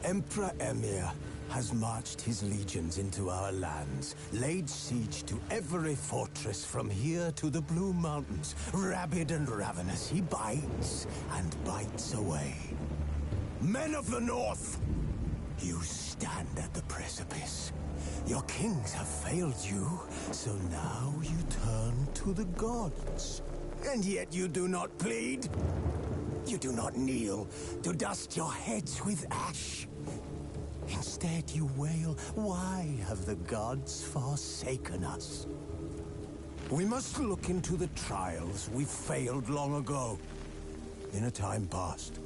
Emperor Emir has marched his legions into our lands, laid siege to every fortress from here to the Blue Mountains. Rabid and ravenous, he bites and bites away. Men of the North, you stand at the precipice. Your kings have failed you, so now you turn to the gods. And yet you do not plead. You do not kneel to dust your heads with ash. Instead you wail, why have the gods forsaken us? We must look into the trials we failed long ago. In a time past,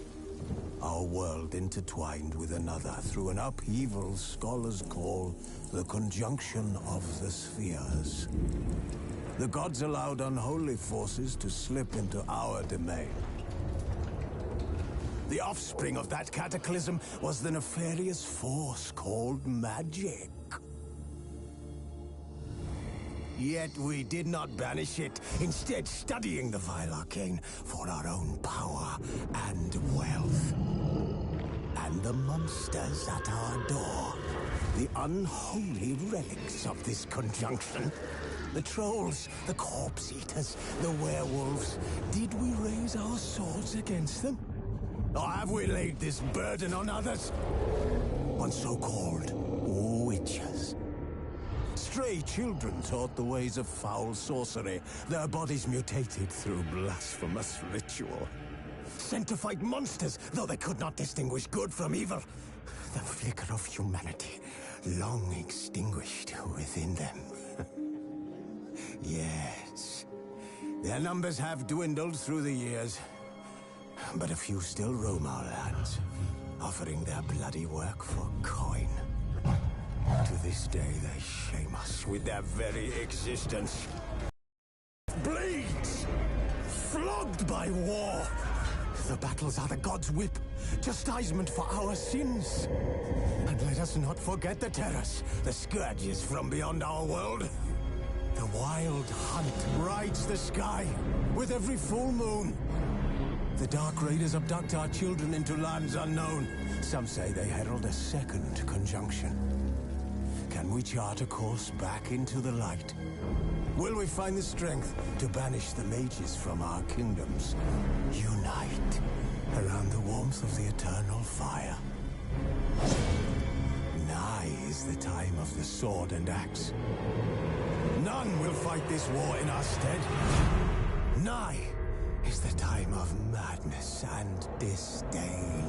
our world intertwined with another through an upheaval scholars call the conjunction of the spheres. The gods allowed unholy forces to slip into our domain. The offspring of that cataclysm was the nefarious force called magic. Yet we did not banish it, instead studying the vile arcane for our own power and wealth. And the monsters at our door, the unholy relics of this conjunction. The trolls, the corpse-eaters, the werewolves. Did we raise our swords against them? Or have we laid this burden on others? On so-called witches. Stray children taught the ways of foul sorcery, their bodies mutated through blasphemous ritual. Sent to fight monsters, though they could not distinguish good from evil. The flicker of humanity, long extinguished within them. Yes, their numbers have dwindled through the years. But a few still roam our lands, offering their bloody work for coin. To this day, they shame us with their very existence. Bleeds! Flogged by war! The battles are the gods' whip, chastisement for our sins. And let us not forget the terrors, the scourges from beyond our world. The wild hunt rides the sky with every full moon. The Dark Raiders abduct our children into lands unknown. Some say they herald a second conjunction. Can we chart a course back into the light? Will we find the strength to banish the mages from our kingdoms? Unite around the warmth of the eternal fire. Nigh is the time of the sword and axe. None will fight this war in our stead. Nigh is the time of madness and disdain.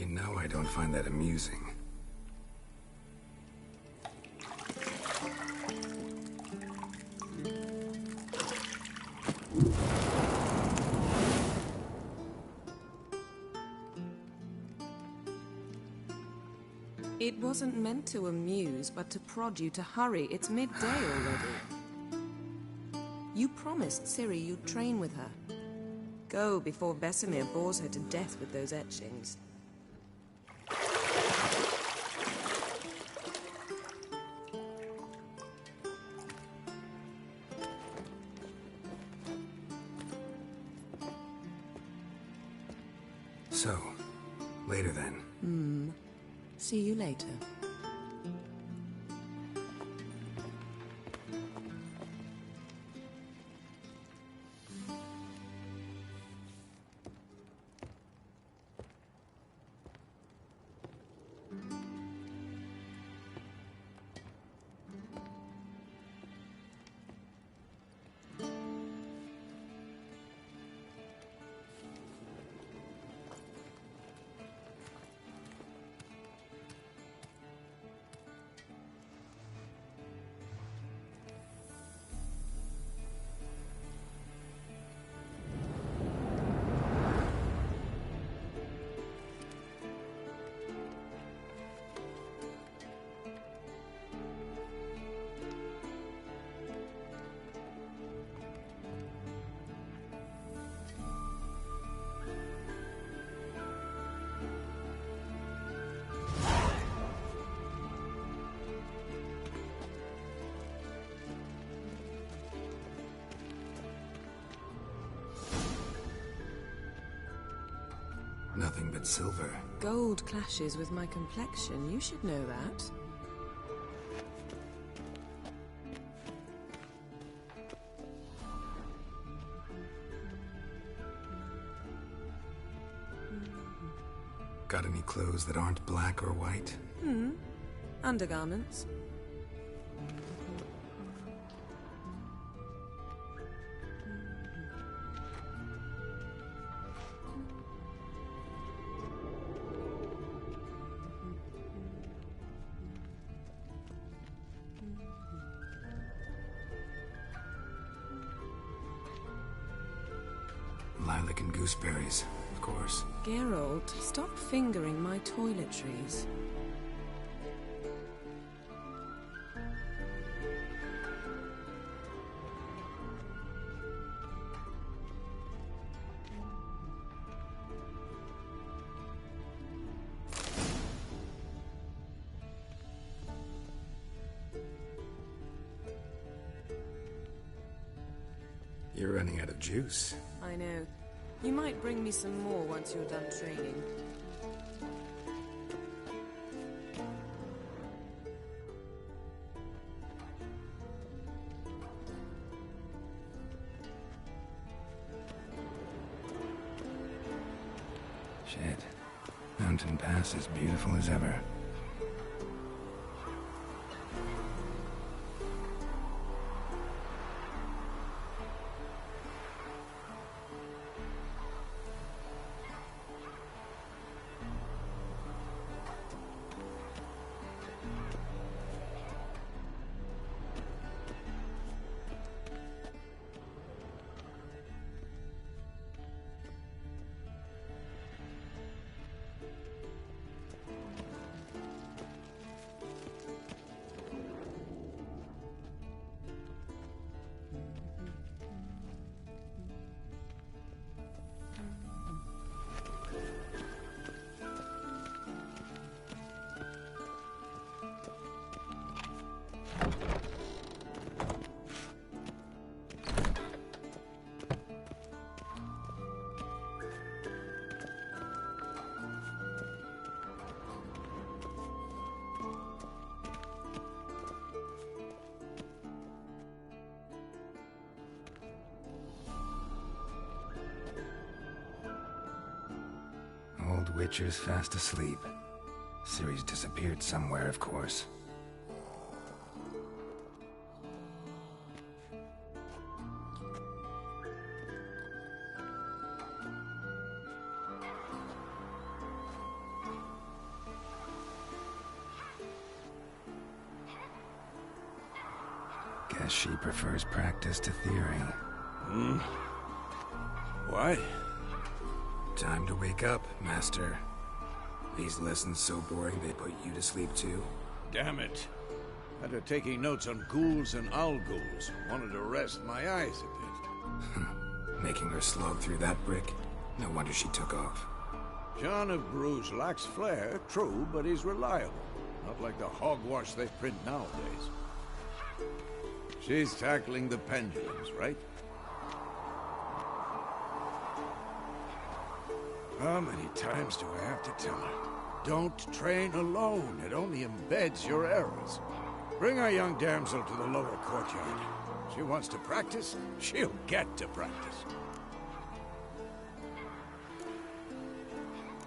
You know I don't find that amusing. It wasn't meant to amuse, but to prod you to hurry. It's midday already. You promised Ciri you'd train with her. Go before Vesemir bores her to death with those etchings. So, later then. See you later. Nothing but silver. Gold clashes with my complexion. You should know that. Got any clothes that aren't black or white? Undergarments. Lilac and gooseberries, of course. Geralt, stop fingering my toiletries. You're running out of juice. I know. You might bring me some more once you're done training. Shit. Mountain Pass is beautiful as ever. Old Witcher's fast asleep. Ciri's disappeared somewhere, of course. Guess she prefers practice to theory. Why? Time to wake up, Master. These lessons so boring they put you to sleep too? Damn it. After taking notes on ghouls and owl-ghouls, wanted to rest my eyes a bit. Making her slog through that brick? No wonder she took off. John of Bruges lacks flair, true, but he's reliable. Not like the hogwash they print nowadays. She's tackling the pendulums, right? How many times do I have to tell her? Don't train alone. It only embeds your errors. Bring our young damsel to the lower courtyard. She wants to practice, she'll get to practice.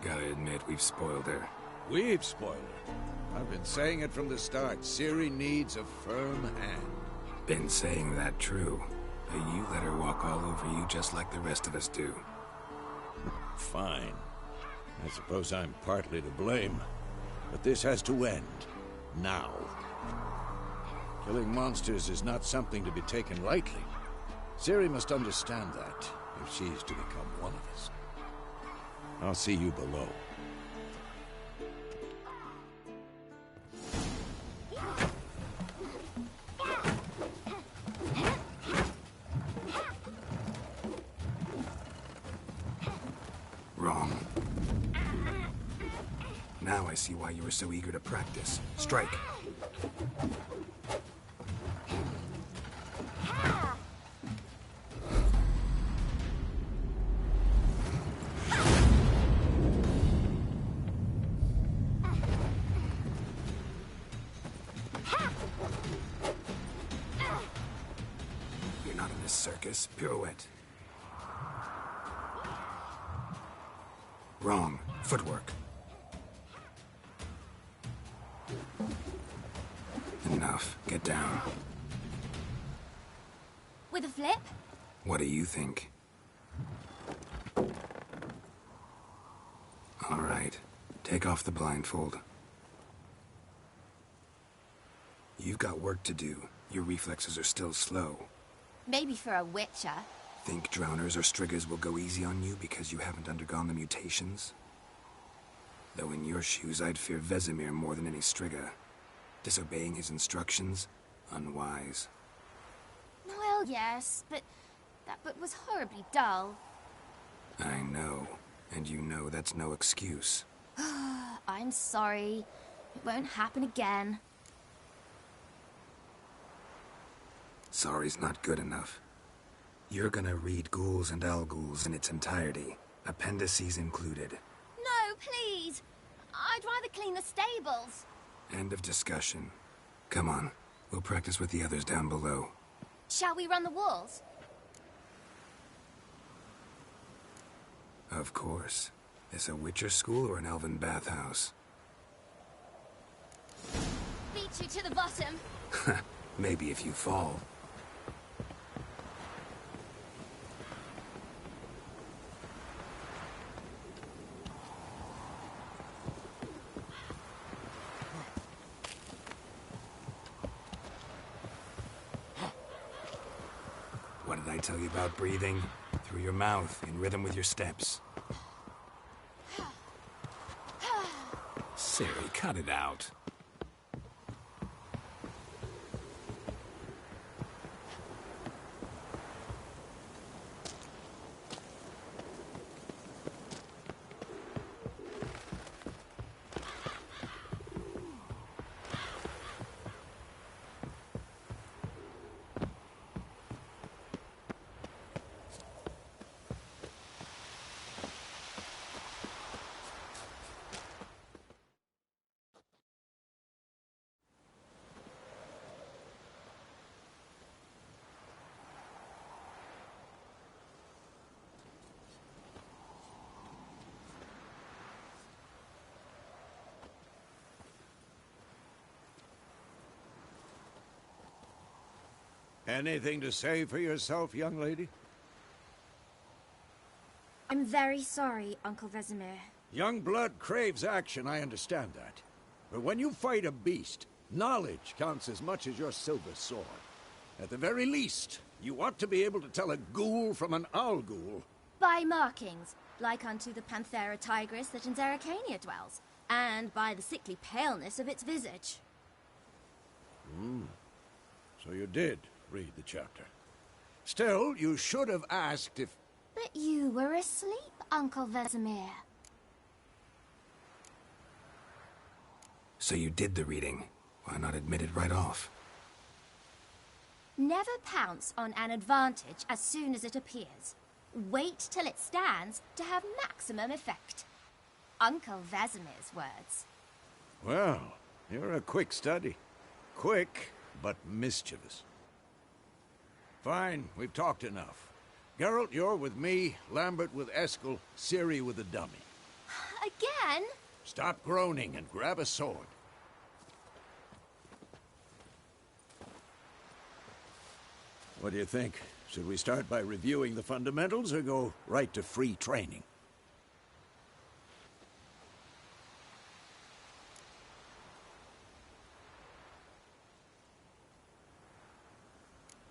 Gotta admit, we've spoiled her. We've spoiled her. I've been saying it from the start. Ciri needs a firm hand. Been saying that true. But you let her walk all over you just like the rest of us do. Fine. I suppose I'm partly to blame. But this has to end. Now. Killing monsters is not something to be taken lightly. Ciri must understand that, if she's to become one of us. I'll see you below. Wrong. Now I see why you were so eager to practice. Strike. You're not in this circus. Pirouette. Wrong. Footwork. Enough. Get down. With a flip? What do you think? All right. Take off the blindfold. You've got work to do. Your reflexes are still slow. Maybe for a witcher. Think drowners or striggers will go easy on you because you haven't undergone the mutations? Though in your shoes, I'd fear Vesemir more than any strigger. Disobeying his instructions? Unwise. Well, yes, but that book was horribly dull. I know. And you know that's no excuse. I'm sorry. It won't happen again. Sorry's not good enough. You're gonna read Ghouls and Owl-Ghouls in its entirety, appendices included. No, please! I'd rather clean the stables. End of discussion. Come on, we'll practice with the others down below. Shall we run the walls? Of course. This a Witcher school or an elven bathhouse? Beat you to the bottom. Maybe if you fall. What did I tell you about breathing? Through your mouth, in rhythm with your steps. Ciri, cut it out. Anything to say for yourself, young lady? I'm very sorry, Uncle Vesemir. Young blood craves action, I understand that. But when you fight a beast, knowledge counts as much as your silver sword. At the very least, you ought to be able to tell a ghoul from an owl ghoul. By markings, like unto the Panthera tigris that in Zeracania dwells, and by the sickly paleness of its visage. So you did read the chapter. Still, you should have asked if... But you were asleep, Uncle Vesemir. So you did the reading. Why not admit it right off? Never pounce on an advantage as soon as it appears. Wait till it stands to have maximum effect. Uncle Vesemir's words. Well, you're a quick study. Quick, but mischievous. Fine, we've talked enough. Geralt, you're with me, Lambert with Eskel, Ciri with the dummy. Again? Stop groaning and grab a sword. What do you think? Should we start by reviewing the fundamentals or go right to free training?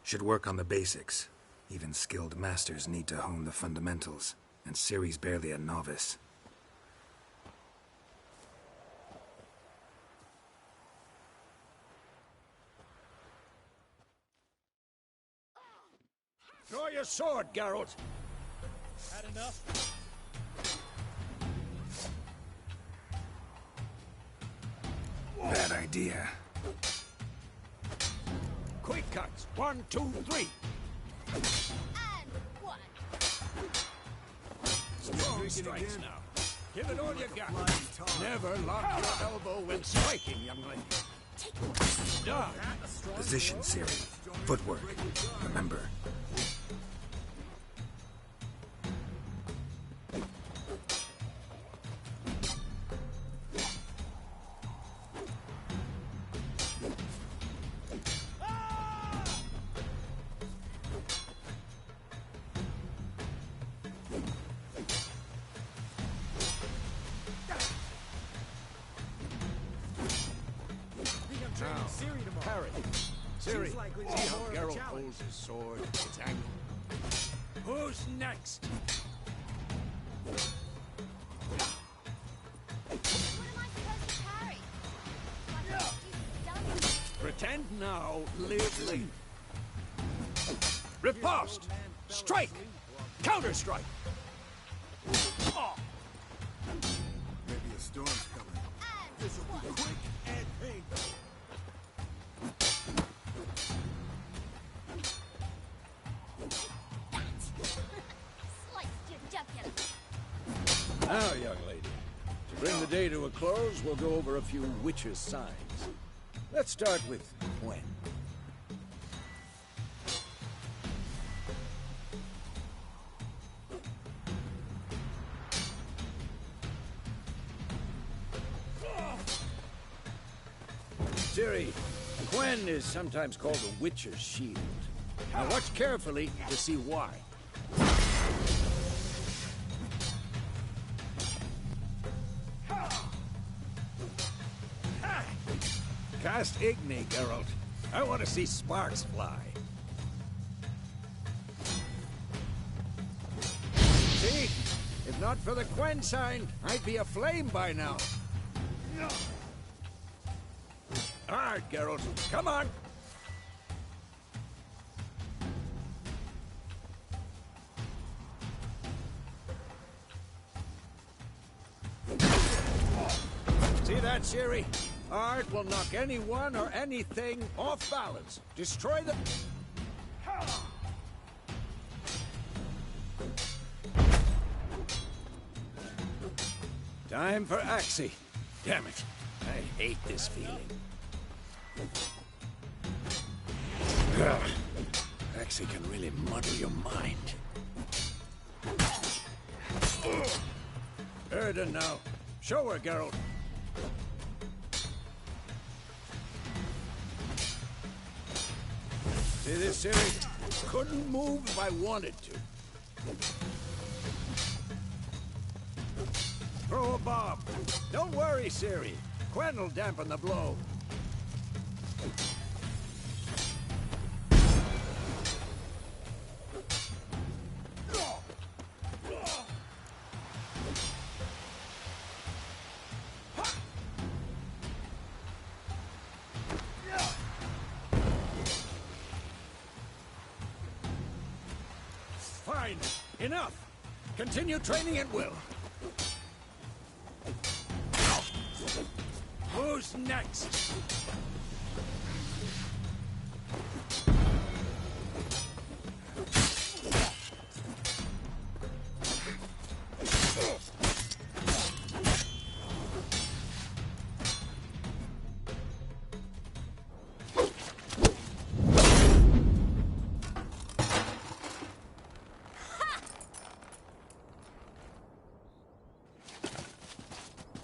Should work on the basics. Even skilled masters need to hone the fundamentals, and Ciri's barely a novice. Draw your sword, Geralt! Had enough? Bad idea. Quick cuts! 1, 2, 3! And one. Strong strikes now. Give it all you got. Never lock your elbow when striking, young lady. Done. Position, Ciri. Footwork. Remember. Parry. Ciri, see how Geralt holds his sword, its angle. Who's next? What am I supposed to parry? Pretend now, live later. Riposte! Strike! Counter-strike! Oh. Maybe a storm's coming. This will be quick and painful. Now, young lady, to bring the day to a close, we'll go over a few witches' signs. Let's start with Gwen. Ciri, Gwen is sometimes called a witch's shield. Now watch carefully to see why. Cast Igni, Geralt. I want to see sparks fly. See? If not for the Gwen sign, I'd be aflame by now. All right, Geralt. Come on! See that, Ciri? Art will knock anyone or anything off balance. Destroy them. Time for Axie. Damn it. I hate this feeling. Ugh. Axie can really muddle your mind. Erden now. Show her, Geralt. See this, Ciri? Couldn't move if I wanted to. Throw a bomb. Don't worry, Ciri. Gwen will dampen the blow. Enough! Continue training at will. Who's next?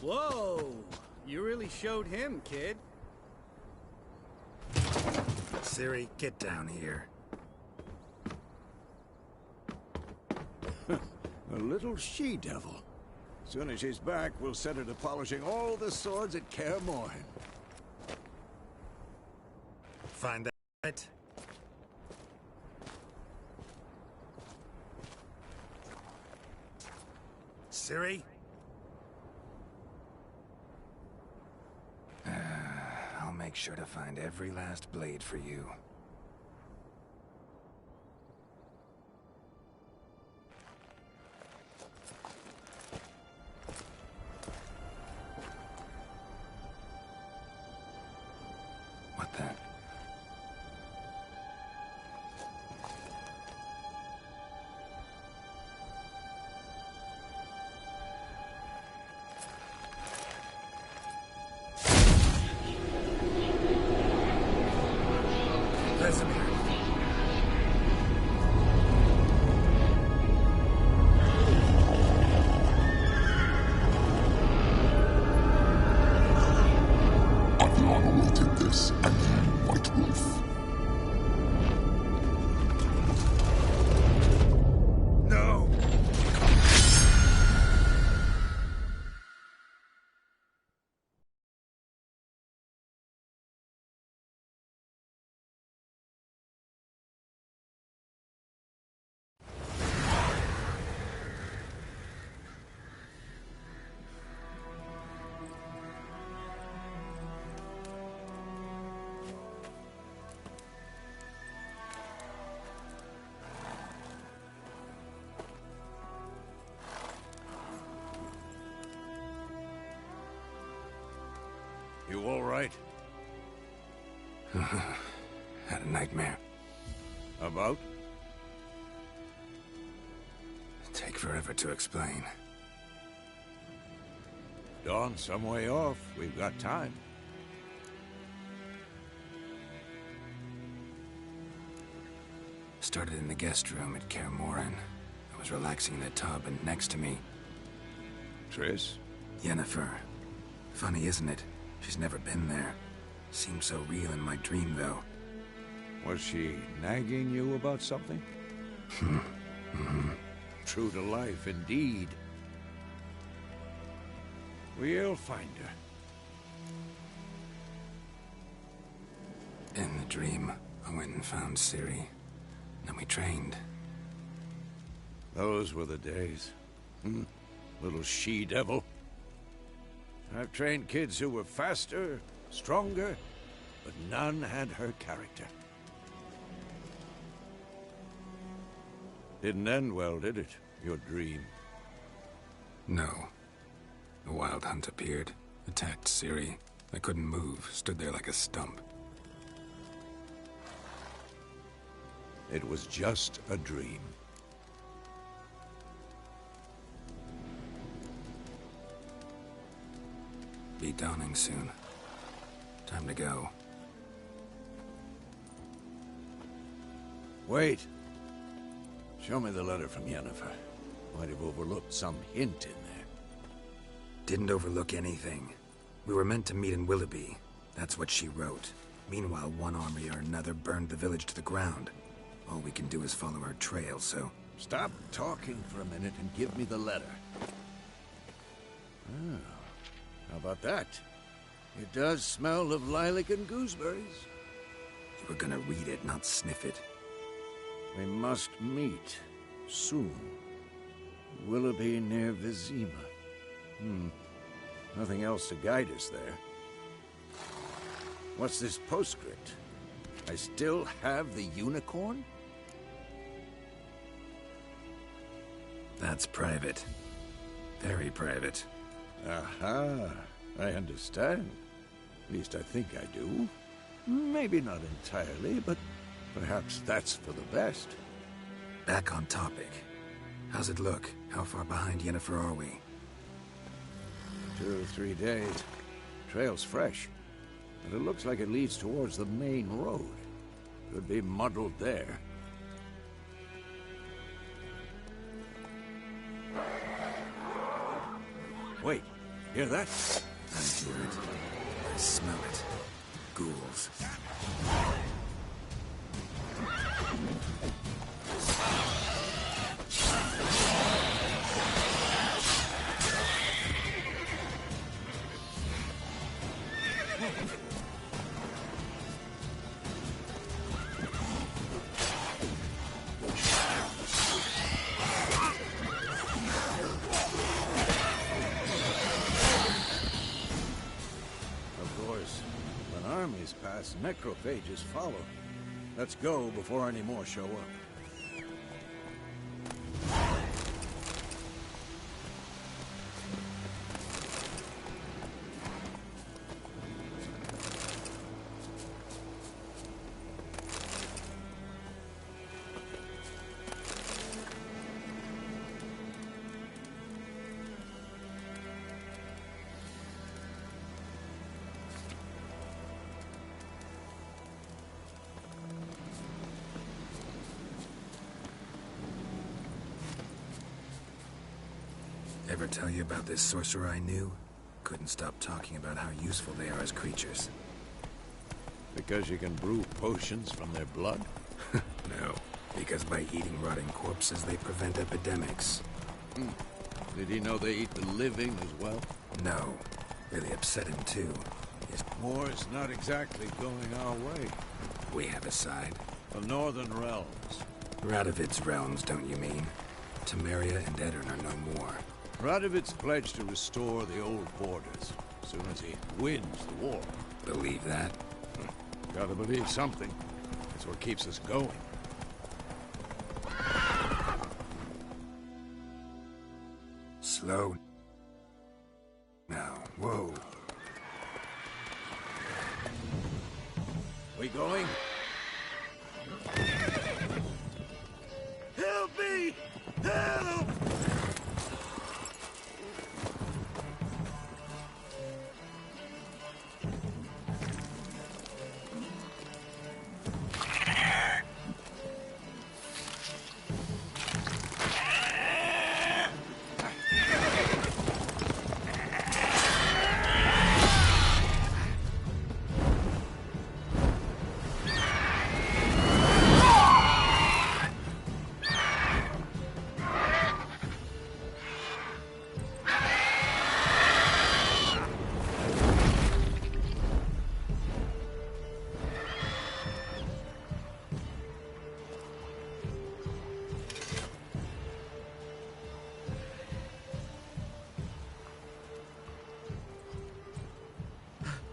Whoa! You really showed him, kid. Ciri, get down here. A little she-devil. Soon as she's back, we'll set her to polishing all the swords at Kaer Morhen. Find that? Ciri? I'll make sure to find every last blade for you. What the? Vesemir. I've long awaited this, and you, White Wolf. No! You all right? Had a nightmare. About? Take forever to explain. Dawn's some way off. We've got time. Started in the guest room at Kaer Morhen. I was relaxing in a tub, and next to me, Triss? Yennefer. Funny, isn't it? She's never been there. Seemed so real in my dream, though. Was she nagging you about something? True to life, indeed. We'll find her. In the dream, I went and found Ciri. Then we trained. Those were the days. Little she-devil. I've trained kids who were faster, stronger, but none had her character. Didn't end well, did it? Your dream? No. A wild hunt appeared, attacked Ciri. I couldn't move, stood there like a stump. It was just a dream. Be dawning soon. Time to go. Wait. Show me the letter from Yennefer. Might have overlooked some hint in there. Didn't overlook anything. We were meant to meet in Willoughby. That's what she wrote. Meanwhile, one army or another burned the village to the ground. All we can do is follow our trail, so... Stop talking for a minute and give me the letter. Oh, how about that? It does smell of lilac and gooseberries. You were gonna read it, not sniff it. We must meet soon. Willoughby near Vizima. Nothing else to guide us there. What's this postscript? I still have the unicorn? That's private. Very private. Aha, I understand. At least I think I do. Maybe not entirely, but perhaps that's for the best. Back on topic. How's it look? How far behind Yennefer are we? 2 or 3 days. Trail's fresh, but it looks like it leads towards the main road. Could be muddled there. Wait, hear that? I hear it. I smell it. Ghouls. Necrophages follow. Let's go before any more show up. Ever tell you about this sorcerer I knew? Couldn't stop talking about how useful they are as creatures. Because you can brew potions from their blood? No, because by eating rotting corpses, they prevent epidemics. Did he know they eat the living as well? No, really upset him too. War's not exactly going our way. We have a side. The Northern Realms. Radovid's realms, don't you mean? Temeria and Edirn are no more. Radovid's pledged to restore the old borders as soon as he wins the war. Believe that? Gotta believe something. That's what keeps us going. Slow. Now, whoa. We going? Help me! Help!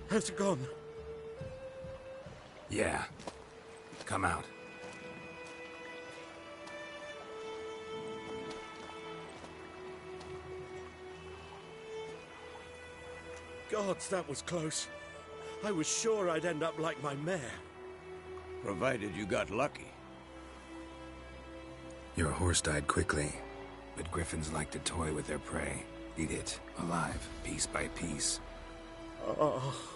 Has it gone? Yeah. Come out. Gods, that was close. I was sure I'd end up like my mare. Provided you got lucky. Your horse died quickly, but griffins like to toy with their prey. Eat it, alive, piece by piece. Oh.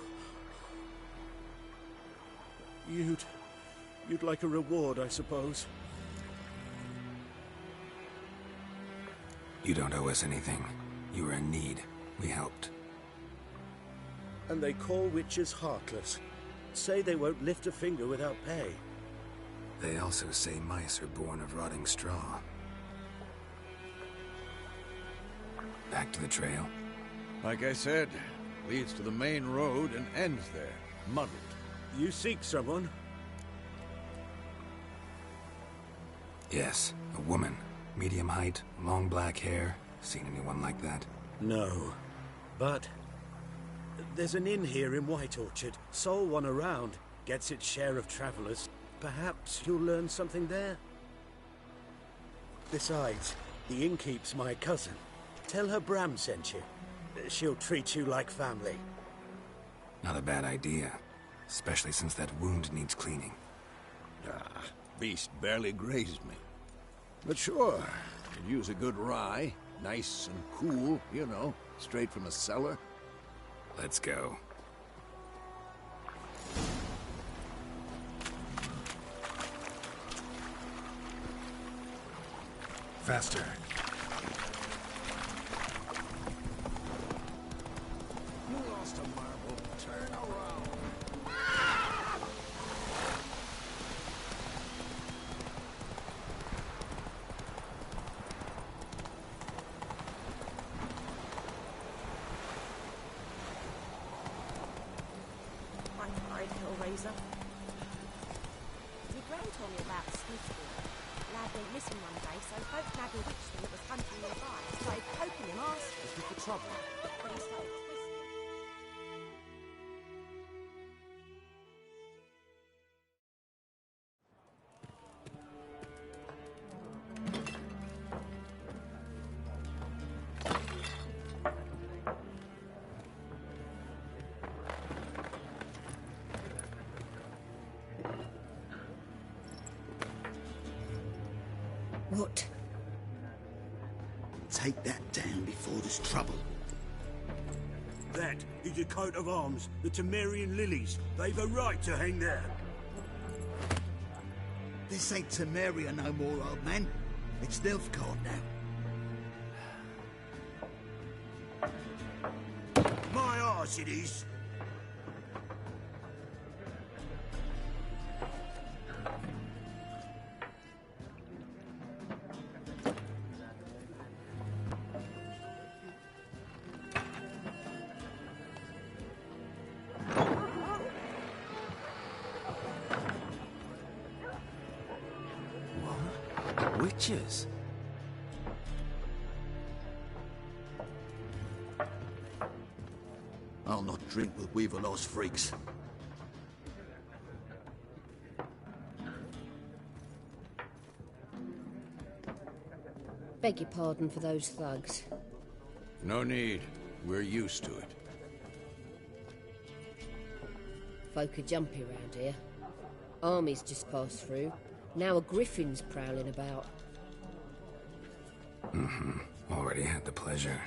You'd like a reward, I suppose. You don't owe us anything. You were in need. We helped. And they call witches heartless. Say they won't lift a finger without pay. They also say mice are born of rotting straw. Back to the trail. Like I said, leads to the main road and ends there, muddled. You seek someone? Yes, a woman. Medium height, long black hair. Seen anyone like that? No. But there's an inn here in White Orchard. Sole one around. Gets its share of travelers. Perhaps you'll learn something there? Besides, The innkeep's my cousin. Tell her Bram sent you. She'll treat you like family. Not a bad idea. Especially since that wound needs cleaning. Ah, beast barely grazed me. But sure, could use a good rye. Nice and cool, you know, straight from a cellar. Let's go. Faster. You lost a marble. Turn around. I'm sorry, Hellraiser. Your Gran told me about the Smith boy. Lad went missing one day, so folk nabbed a witch thing that was hunting nearby and started poking him arsefuls with the trouble. But he started twisting. What? Take that down before there's trouble. That is a coat of arms, the Temerian lilies. They've a right to hang there. This ain't Temeria no more, old man. It's Nilfgaard now. My arse it is. Witches? I'll not drink with Weaverlaw's freaks. Beg your pardon for those thugs. No need. We're used to it. Folk are jumpy around here. Armies just passed through. Now a griffin's prowling about. Already had the pleasure.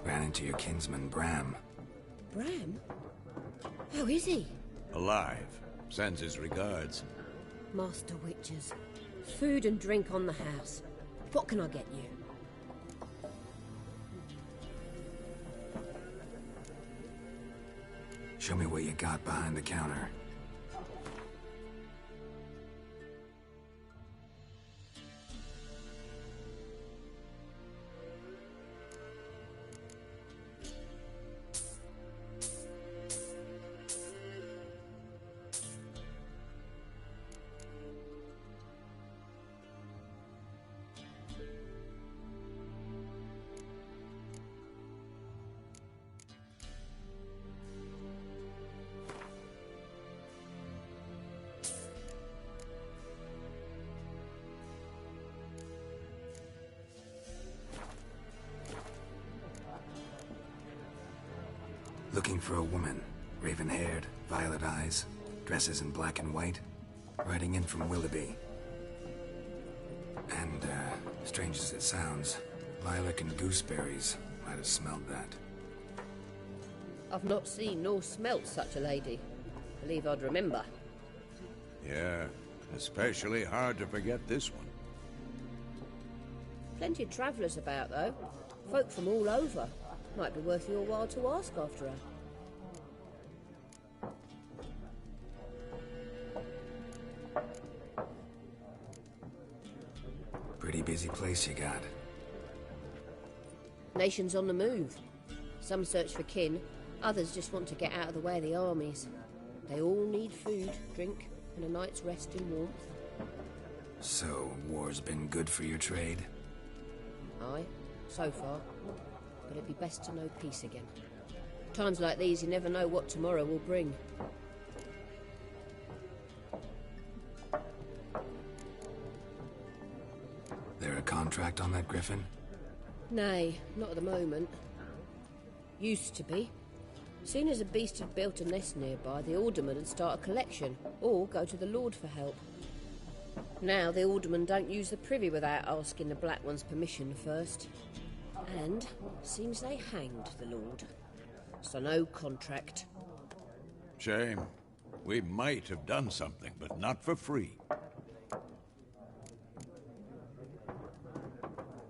Ran into your kinsman, Bram. Bram? How is he? Alive. Sends his regards. Master Witches. Food and drink on the house. What can I get you? Show me what you got behind the counter. Looking for a woman. Raven-haired, violet eyes, dresses in black and white. Riding in from Willoughby. And, strange as it sounds, lilac and gooseberries might have smelled that. I've not seen nor smelt such a lady. Believe I'd remember. Yeah, especially hard to forget this one. Plenty of travellers about, though. Folk from all over. Might be worth your while to ask after her. Pretty busy place you got. Nations on the move. Some search for kin, others just want to get out of the way of the armies. They all need food, drink, and a night's rest in warmth. So, war's been good for your trade? Aye, so far. But it'd be best to know peace again. Times like these, you never know what tomorrow will bring. There are contract on that griffin? Nay, not at the moment. Used to be. Soon as a beast had built a nest nearby, the alderman would start a collection, or go to the Lord for help. Now the aldermen don't use the privy without asking the Black One's permission first. And seems they hanged the Lord. So no contract. Shame. We might have done something, but not for free.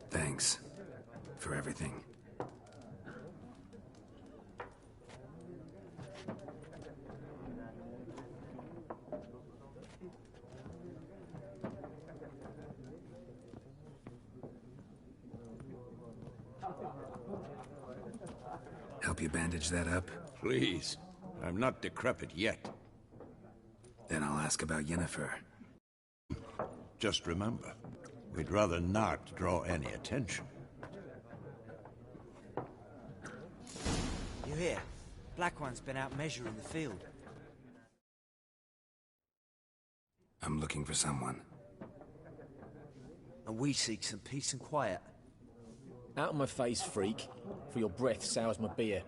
Thanks for everything. Help you bandage that up? Please. I'm not decrepit yet. Then I'll ask about Yennefer. Just remember, we'd rather not draw any attention. You hear? Black One's been out measuring the field. I'm looking for someone. And we seek some peace and quiet. Out of my face, freak, for your breath sours my beer.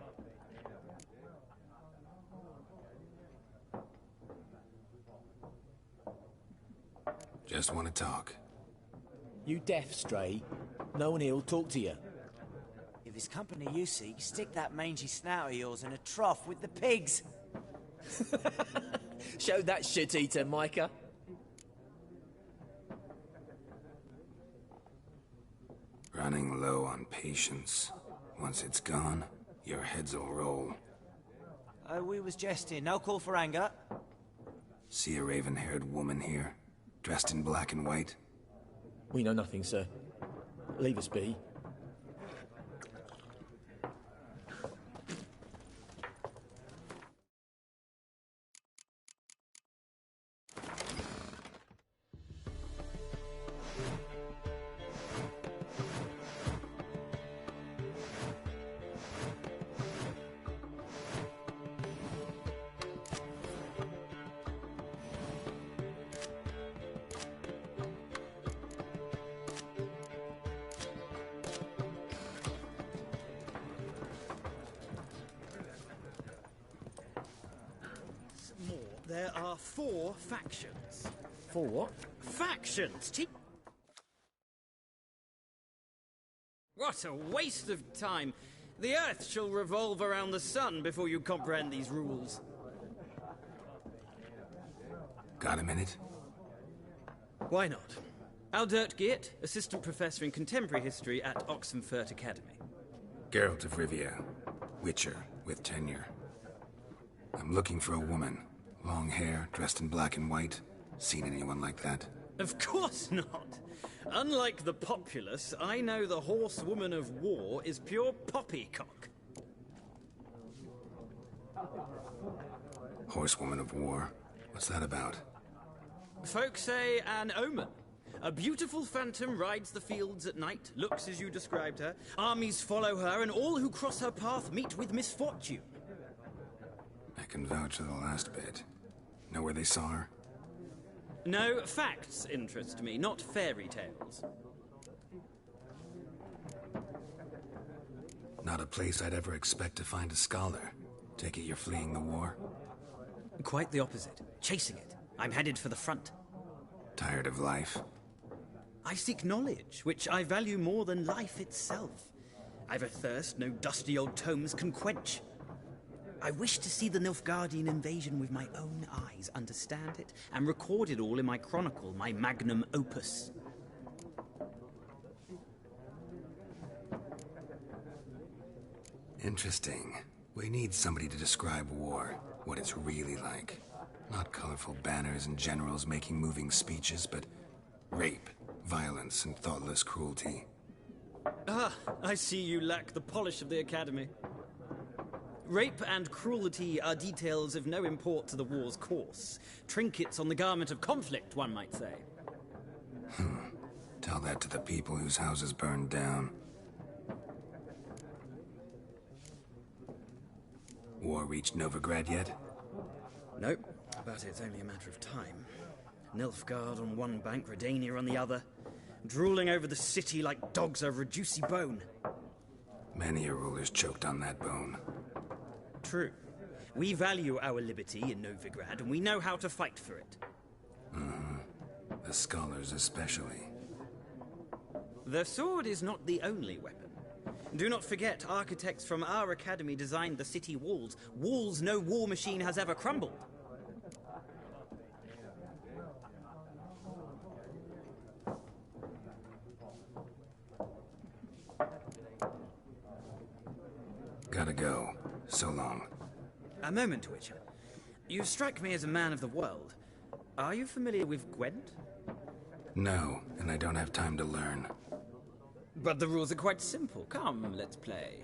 Just want to talk. You deaf, Stray? No one here'll talk to you. If it's company you seek, stick that mangy snout of yours in a trough with the pigs. Show that shit-eater, Micah. Running low on patience. Once it's gone, your heads'll roll. Oh, we was jesting. No call for anger. See a raven-haired woman here, dressed in black and white? We know nothing, sir. Leave us be. There are 4 factions. 4 what? Factions! What a waste of time! The Earth shall revolve around the sun before you comprehend these rules. Got a minute? Why not? Aldert Geert, Assistant Professor in Contemporary History at Oxenfurt Academy. Geralt of Rivia, Witcher with tenure. I'm looking for a woman. Long hair, dressed in black and white. Seen anyone like that? Of course not! Unlike the populace, I know the horsewoman of war is pure poppycock. Horsewoman of war? What's that about? Folk say an omen. A beautiful phantom rides the fields at night, looks as you described her. Armies follow her, and all who cross her path meet with misfortune. I can vouch for the last bit. Know where they saw her? No, facts interest me, not fairy tales. Not a place I'd ever expect to find a scholar. Take it you're fleeing the war? Quite the opposite. Chasing it. I'm headed for the front. Tired of life? I seek knowledge, which I value more than life itself. I've a thirst no dusty old tomes can quench. I wish to see the Nilfgaardian invasion with my own eyes, understand it, and record it all in my chronicle, my magnum opus. Interesting. We need somebody to describe war, what it's really like. Not colorful banners and generals making moving speeches, but rape, violence, and thoughtless cruelty. Ah, I see you lack the polish of the Academy. Rape and cruelty are details of no import to the war's course. Trinkets on the garment of conflict, one might say. Tell that to the people whose houses burned down. War reached Novigrad yet? Nope, but it's only a matter of time. Nilfgaard on one bank, Redania on the other. drooling over the city like dogs over a juicy bone. Many a ruler's choked on that bone. True. We value our liberty in Novigrad, and we know how to fight for it. The scholars especially. The sword is not the only weapon. Do not forget, architects from our academy designed the city walls. Walls no war machine has ever crumbled. Gotta go. So long. A moment, Witcher. You strike me as a man of the world. Are you familiar with Gwent? No, and I don't have time to learn. But the rules are quite simple. Come, let's play.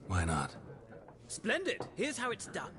Why not? Splendid! Here's how it's done.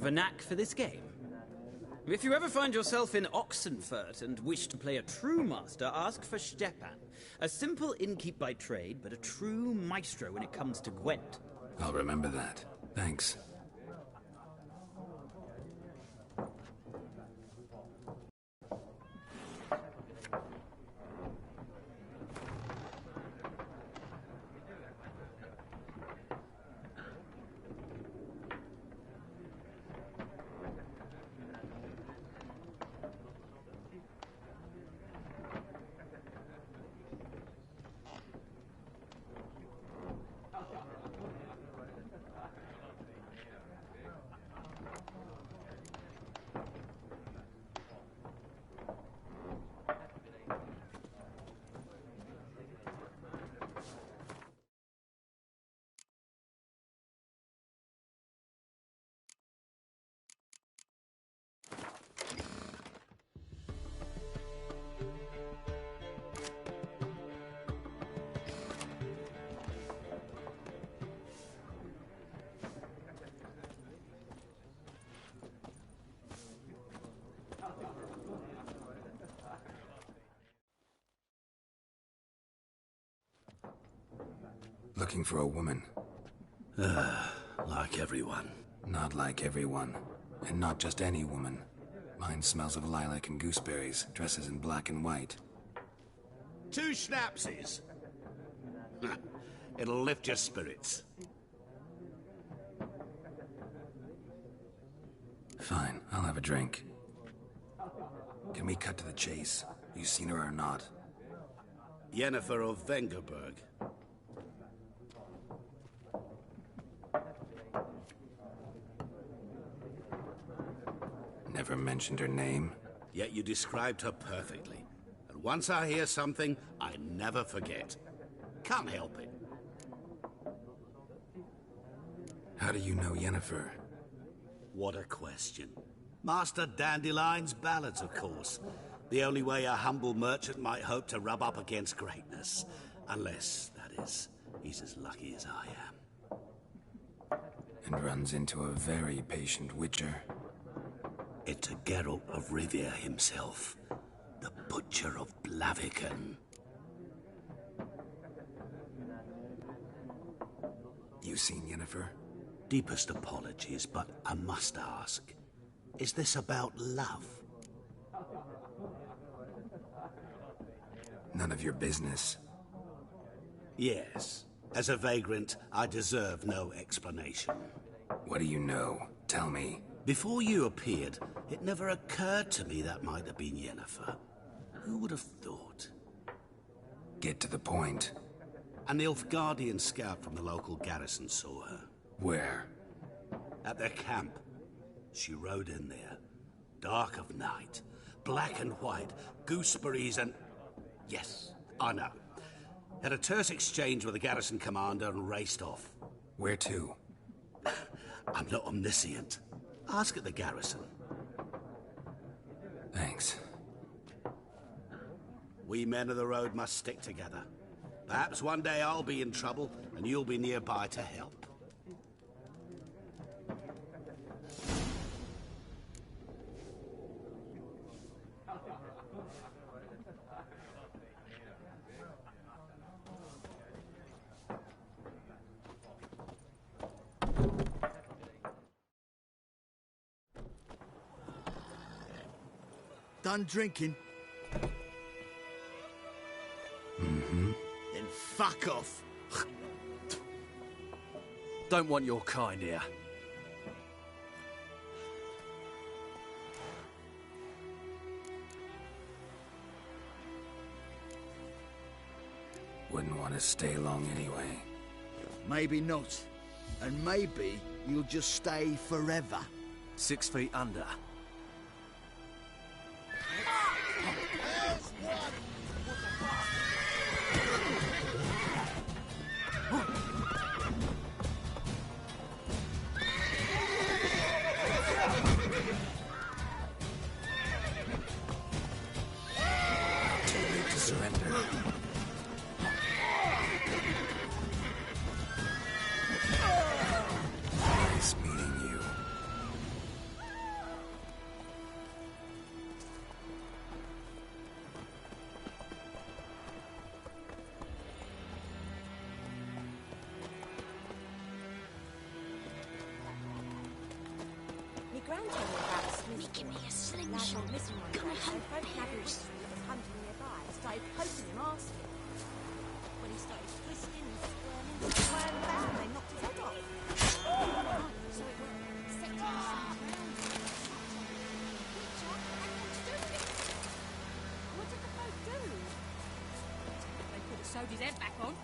of a knack for this game. If you ever find yourself in Oxenfurt and wish to play a true master, ask for Stepan. A simple innkeep by trade, but a true maestro when it comes to Gwent. I'll remember that. Thanks. Looking for a woman. Like everyone. Not like everyone. And not just any woman. Mine smells of lilac and gooseberries, dresses in black and white. 2 schnapsies. It'll lift your spirits. Fine, I'll have a drink. Can we cut to the chase? You seen her or not? Yennefer of Vengerberg. Never mentioned her name. Yet you described her perfectly. And once I hear something, I never forget. Can't help it. How do you know Yennefer? What a question. Master Dandelion's ballads, of course. The only way a humble merchant might hope to rub up against greatness. Unless, that is, he's as lucky as I am. And runs into a very patient witcher. It's a Geralt of Rivia himself. The Butcher of Blaviken. You seen Yennefer? Deepest apologies, but I must ask. Is this about love? None of your business. Yes. As a vagrant, I deserve no explanation. What do you know? Tell me. Before you appeared, it never occurred to me that might have been Yennefer. Who would have thought? Get to the point. An Nilfgaardian scout from the local garrison saw her. Where? At their camp. She rode in there. Dark of night. Black and white. Gooseberries and... Yes, I know. Had a terse exchange with the garrison commander and raced off. Where to? I'm not omniscient. Ask at the garrison. Thanks. We men of the road must stick together. Perhaps one day I'll be in trouble and you'll be nearby to help. Done drinking? Mm-hmm. Then fuck off. Don't want your kind here. Wouldn't want to stay long anyway. Maybe not. And maybe you'll just stay forever. 6 feet under. Don't tell me about a Smith. Making me a Lad slingshot. went missing one Gonna day, so hunt folk nabbed a bears. witch that was hunting nearby. Started poking him, asking him. When he started twisting and squirming, they knocked his head off. Right, so it worked. Set to the side round. Witch up and then stood it. What did the folk do? They could have sewed his head back on.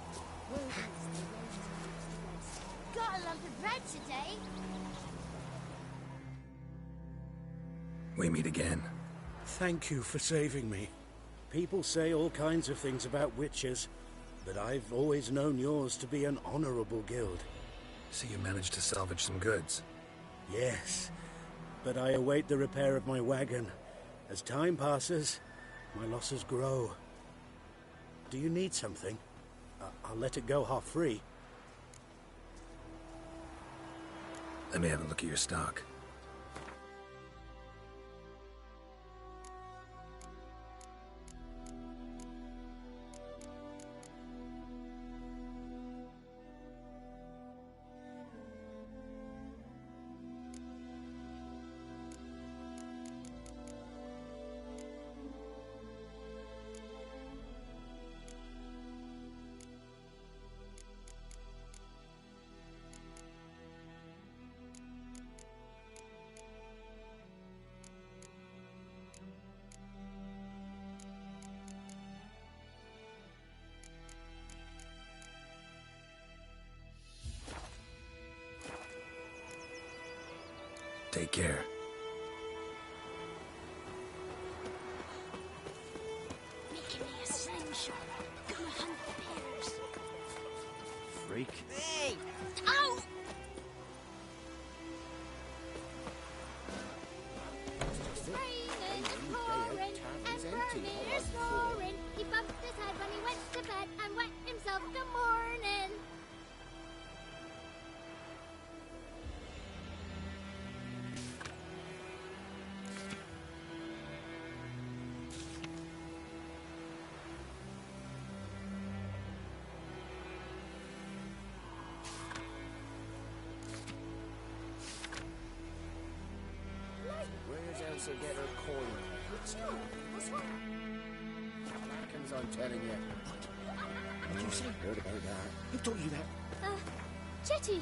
Got a lump of bread today. We meet again. Thank you for saving me. People say all kinds of things about witches, but I've always known yours to be an honorable guild. So you managed to salvage some goods? Yes, but I await the repair of my wagon. As time passes, my losses grow. Do you need something? I'll let it go half-free. Let me have a look at your stock. Take care. Making me a slingshot. Gonna hunt bears. Freak. Hey! Ow! It's raining, it's pouring, and Vermeer's snoring. He bumped his head when he went to bed and wet himself good morning. Where's Elsa get her coin? What's wrong? What's wrong? Blackens, I'm telling you. What did you say? Heard about that. Who told you that? Jetty.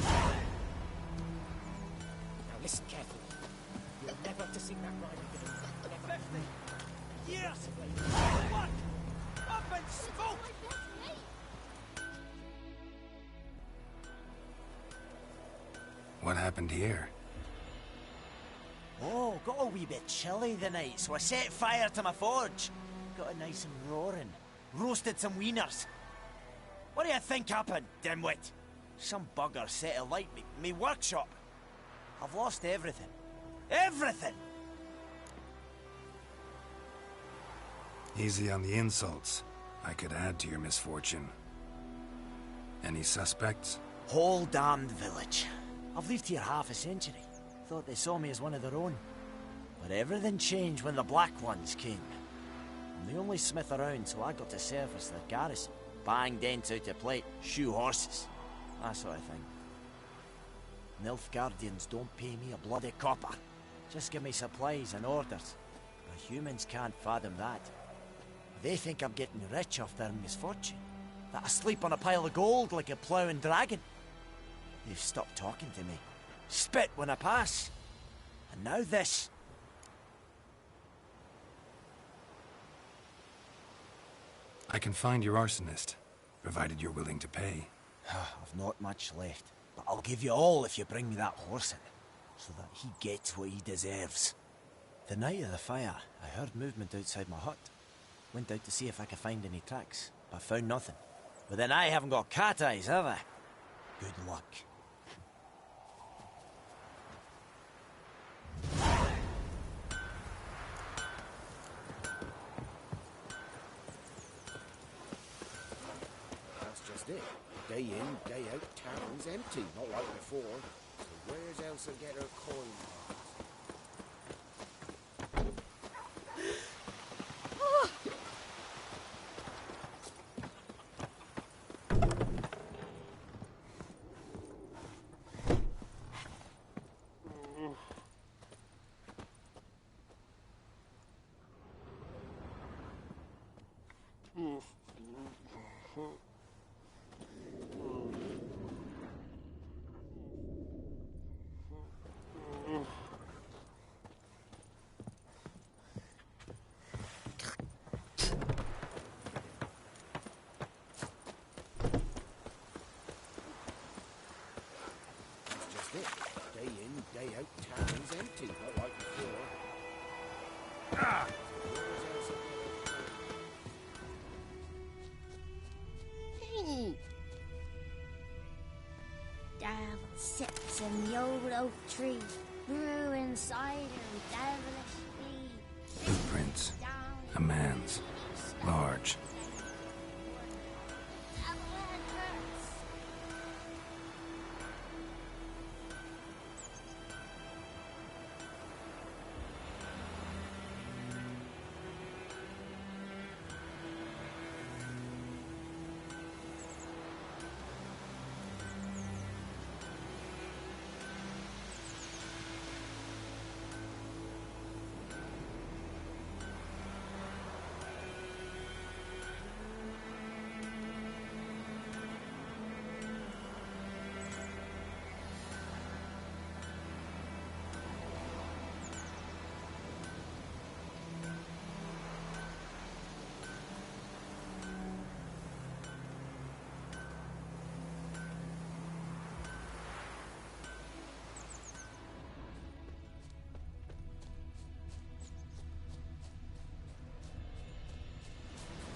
Now listen carefully. You're never to sing that rhyme again. Never. 50 years! What? Up and smoke! What happened here? Oh, got a wee bit chilly the night, so I set fire to my forge. Got it nice and roaring. Roasted some wieners. What do you think happened, dimwit? Some bugger set alight me workshop. I've lost everything. Everything! Easy on the insults. I could add to your misfortune. Any suspects? Whole damned village. I've lived here half a century. Thought they saw me as one of their own. But everything changed when the Black Ones came. I'm the only smith around, so I got to service their garrison. Bang dents out of plate, shoe horses. That sort of thing. Nilfgaardians don't pay me a bloody copper. Just give me supplies and orders. But humans can't fathom that. They think I'm getting rich off their misfortune. That I sleep on a pile of gold like a ploughing dragon. They've stopped talking to me. Spit when I pass. And now this. I can find your arsonist, provided you're willing to pay. I've not much left, but I'll give you all if you bring me that horse in, so that he gets what he deserves. The night of the fire, I heard movement outside my hut. Went out to see if I could find any tracks, but found nothing. But then I haven't got cat eyes, have I? Good luck. That's just it. Day in, day out, town's empty. Not like before. So where's Elsa get her coin? Just it. Day in, day out, town's empty, not like before. Ah! Devil sits in the old oak tree, brewing cider devilishly. Footprints. A man's. Large.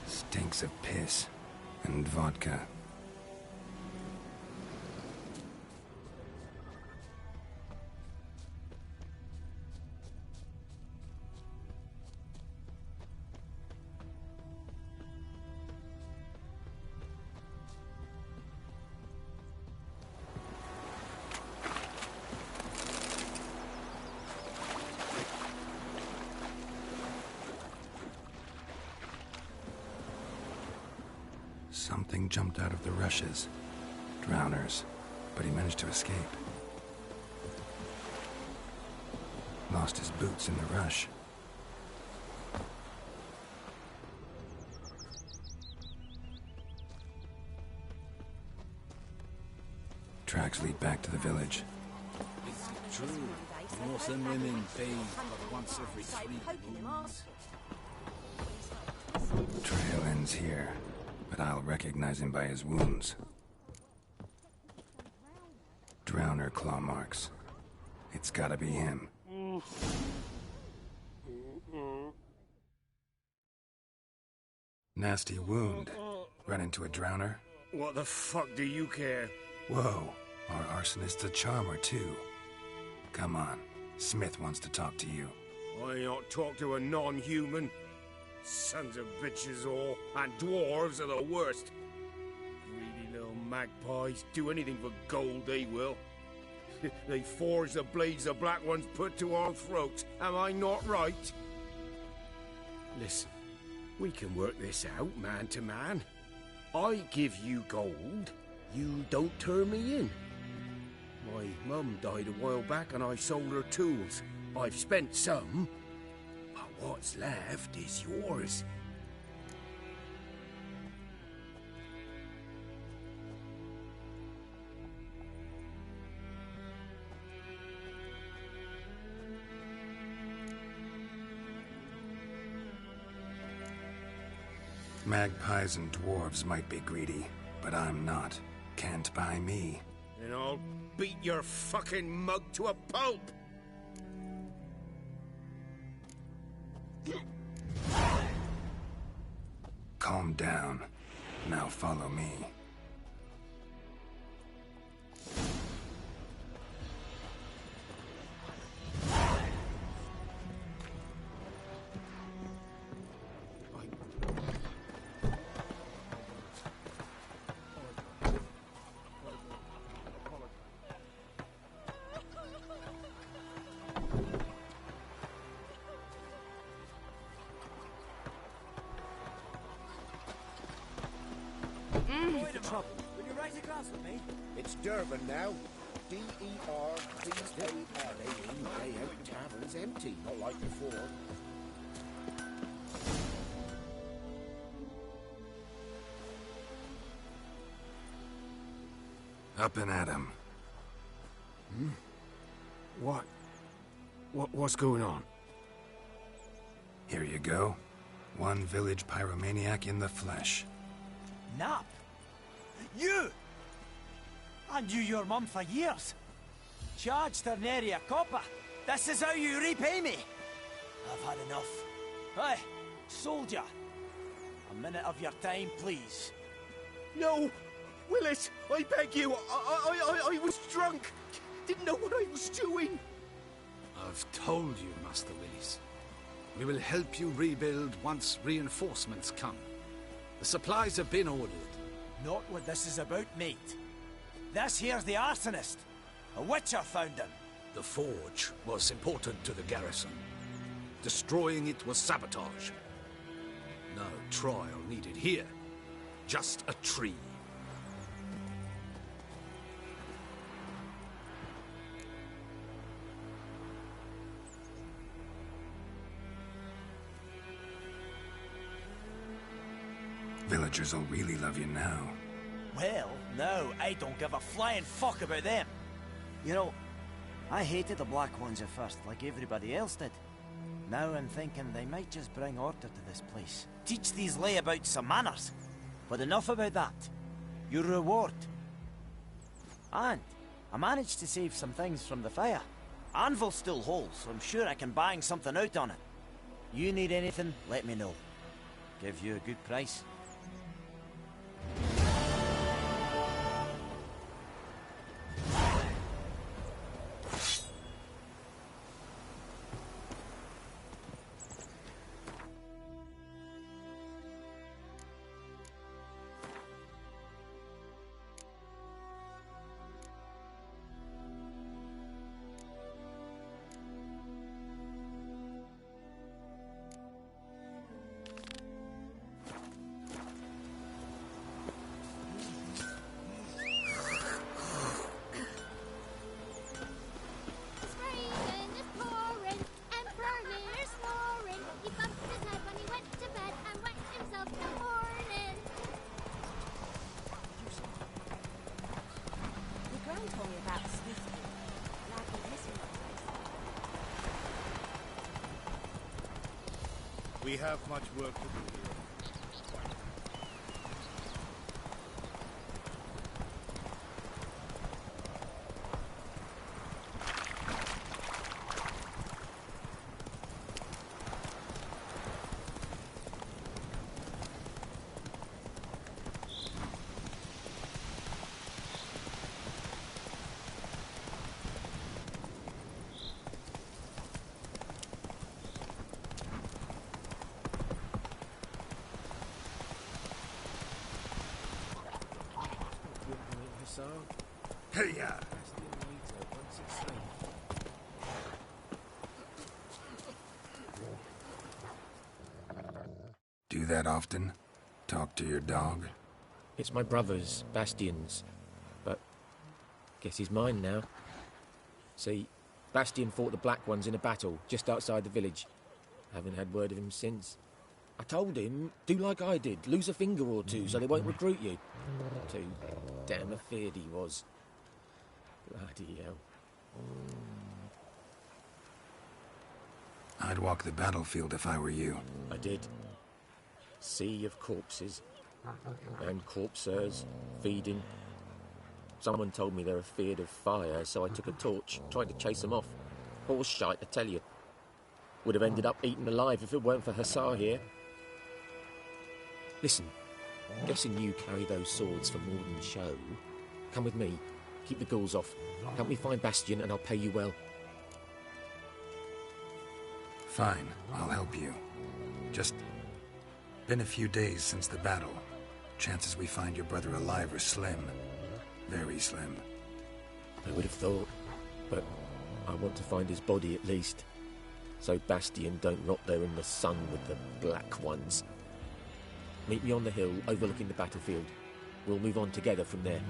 Stinks of piss and vodka. Something jumped out of the rushes. Drowners. But he managed to escape. Lost his boots in the rush. Tracks lead back to the village. It's true. North and women bathe but once every 3 moons. Trail ends here, but I'll recognize him by his wounds. Drowner claw marks. It's gotta be him. Nasty wound. Run into a drowner? What the fuck do you care? Whoa, our arsonist's a charmer too. Come on, Smith wants to talk to you. I ain't not talk to a non-human. Sons of bitches all, and dwarves are the worst. Greedy little magpies, do anything for gold they will. They forge the blades the black ones put to our throats, am I not right? Listen, we can work this out man to man. I give you gold, you don't turn me in. My mum died a while back and I sold her tools. I've spent some, but what's left is yours. Magpies and dwarves might be greedy, but I'm not. Can't buy me. And I'll beat your fucking mug to a pulp! Calm down. Now follow me. It's Durban now. D-E-R-B-A-N. Day in, day out, tavern's empty, not like before. Up and at 'em. What's going on? Here you go. One village pyromaniac in the flesh. Nap? You! I knew your mum for years. Charged her nary a copper. This is how you repay me. I've had enough. Hey, soldier. A minute of your time, please. No! Willis, I beg you. I was drunk. Didn't know what I was doing. I've told you, Master Willis. We will help you rebuild once reinforcements come. The supplies have been ordered. Not what this is about, mate. This here's the arsonist. A witcher found him. The forge was important to the garrison. Destroying it was sabotage. No trial needed here. Just a tree. Villagers will really love you now. Well, no, I don't give a flying fuck about them. You know, I hated the Black Ones at first, like everybody else did. Now I'm thinking they might just bring order to this place. Teach these layabouts some manners. But enough about that. Your reward. And I managed to save some things from the fire. Anvil still holds, so I'm sure I can bang something out on it. You need anything, let me know. Give you a good price. We have much work to do here. Hey-ya! Do that often? Talk to your dog? It's my brother's, Bastion's, but guess he's mine now. See, Bastion fought the Black Ones in a battle just outside the village. Haven't had word of him since. I told him, do like I did, lose a finger or two so they won't recruit you. Too damn afeard he was. Bloody hell. I'd walk the battlefield if I were you. I did. Sea of corpses. And corpsers, feeding. Someone told me they're afeard of fire, so I took a torch, tried to chase them off. Horse shite, I tell you. Would have ended up eaten alive if it weren't for Hussar here. Listen, guessing you carry those swords for more than show. Come with me. Keep the ghouls off. Help me find Bastion and I'll pay you well. Fine, I'll help you. Just been a few days since the battle. Chances we find your brother alive are slim. Very slim. I would have thought, but I want to find his body at least. So Bastion don't rot there in the sun with the Black Ones. Meet me on the hill overlooking the battlefield. We'll move on together from there.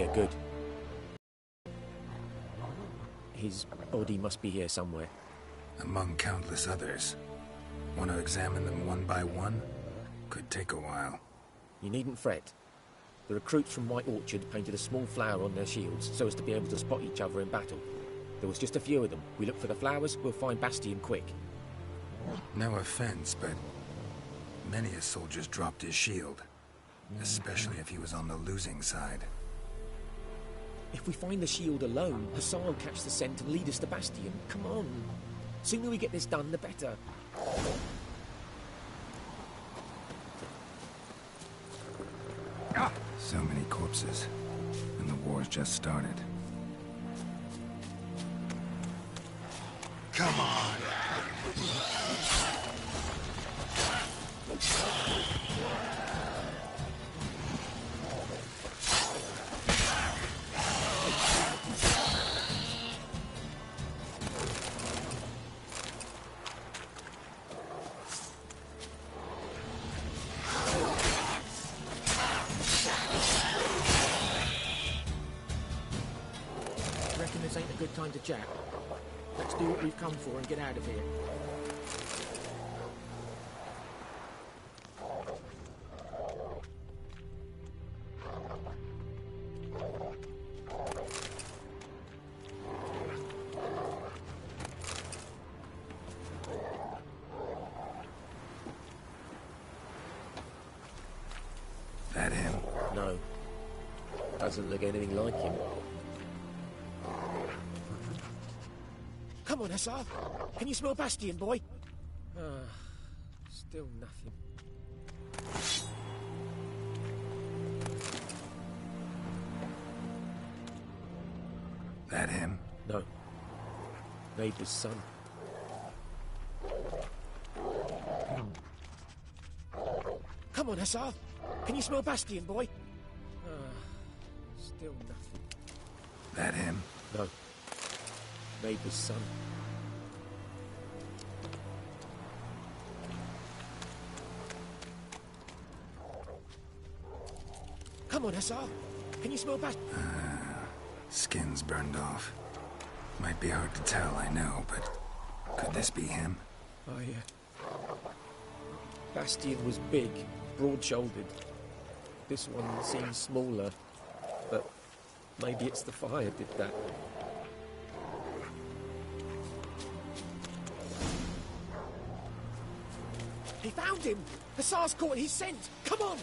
Yeah, good. His body must be here somewhere. Among countless others. Want to examine them one by one? Could take a while. You needn't fret. The recruits from White Orchard painted a small flower on their shields so as to be able to spot each other in battle. There was just a few of them. We look for the flowers, we'll find Bastion quick. No offense, but many a soldier's dropped his shield. Especially if he was on the losing side. If we find the shield alone, Hussar will catch the scent and lead us to Bastion. Come on. Sooner we get this done, the better. So many corpses. And the war's just started. Come on! Reckon this ain't a good time to chat. Let's do what we've come for and get out of here. That him? No. Doesn't look anything like him. Come on, Hussar. Can you smell Bastion, boy? Still nothing. That him? No. Neighbour's son. Come on, Hussar. Can you smell Bastion, boy? Still nothing. That him? No. Neighbour's son. Come on, Hussar. Can you smell Bastion? Skin's burned off. Might be hard to tell, I know, but could this be him? Bastion was big, broad-shouldered. This one seems smaller, but maybe it's the fire did that. He found him! Hussar's caught his scent! Come on!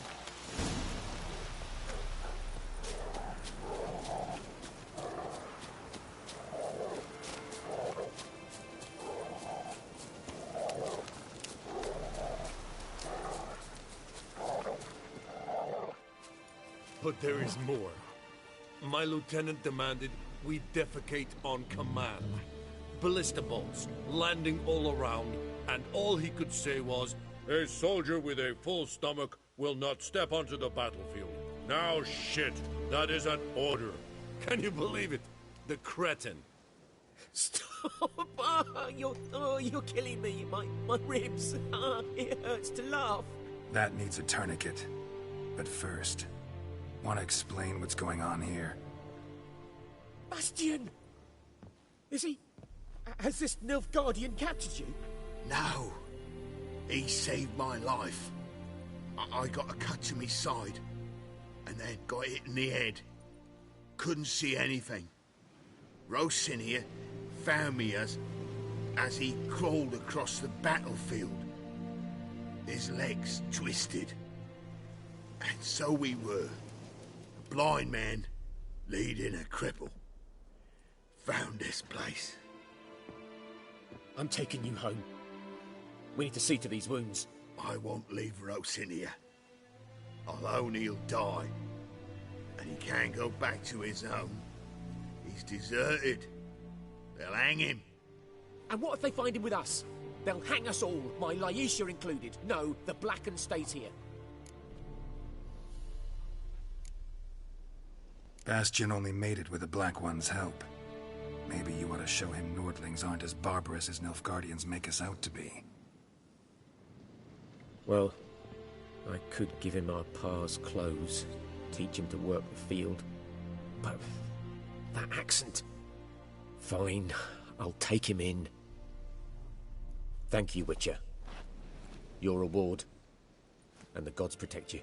But there is more. My lieutenant demanded we defecate on command. Ballista bolts, landing all around, and all he could say was, "A soldier with a full stomach will not step onto the battlefield." Now shit, that is an order. Can you believe it? The cretin. Stop! You're killing me. My ribs. It hurts to laugh. That needs a tourniquet. But first, want to explain what's going on here? Bastion! Is he... Has this Nilfgaardian captured you? No. He saved my life. I got a cut to my side, and then got hit in the head. Couldn't see anything. Rosin here found me as he crawled across the battlefield. His legs twisted. And so we were. A blind man leading a cripple. Found this place. I'm taking you home. We need to see to these wounds. I won't leave Rosin here. Alone he'll die. And he can't go back to his own. He's deserted. They'll hang him. And what if they find him with us? They'll hang us all, my Laisha included. No, the Blacken stays here. Bastion only made it with the Black One's help. Maybe you ought to show him Nordlings aren't as barbarous as Nilfgaardians make us out to be. Well, I could give him our pa's clothes, teach him to work the field. but that accent... Fine, I'll take him in. Thank you, Witcher. Your reward, and the gods protect you.